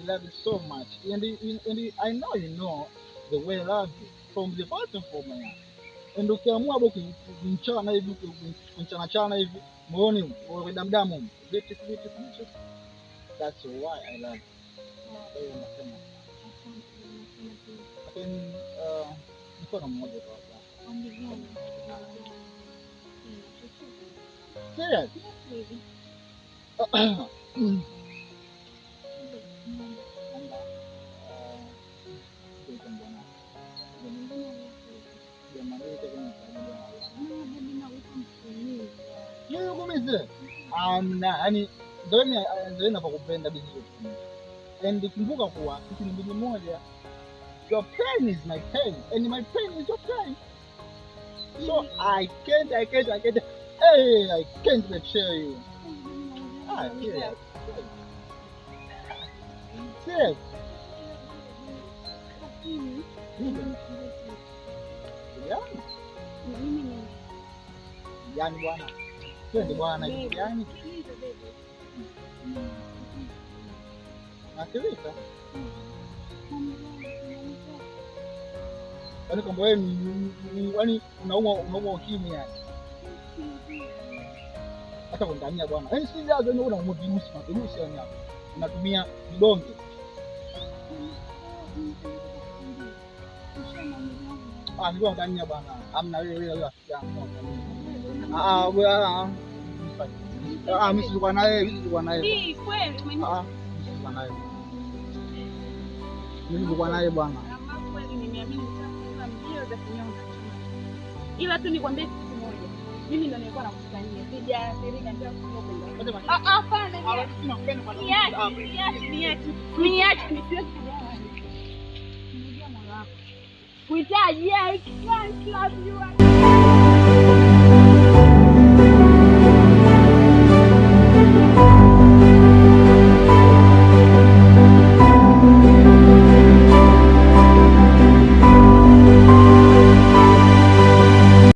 love you so much. And I know you know the way I love you from the bottom of my heart. And ukiamua hapo kumchana hivi kumchana chana hivi moyoni damu vitu. That's why I love you. Nasema. Lakini mkono mmoja kwa sasa. Serious? Yani ndio ninapokupenda bibi. And kumbuka kuwa kitu ni moja. Your pain is my pain and my pain is your pain. So I can't hey, I can't betray you. Serious. Serious. Yani bwana. Twende bwana yani. Nakilika. Yaani kwamba wewe ni unaumwa ukimwi yani. Hata kundania bwana. Yaani si jazo ni una modimusi yani hapo. Unatumia vidonge. Ndio ndania bwana. Hamna wewe rafiki yangu. Mimi sikuwa naye, Hii kweli sikuwa naye bwana. Kama kweli nimeamini sana mbio za kinyonga. Ila tu nikwambie kitu kimoja. Mimi ndo nilikuwa nakusanyia. Sijaathirika ndio kuoga. Hapana. Niache nisiwe kijana. Kuhitaji I can't love you.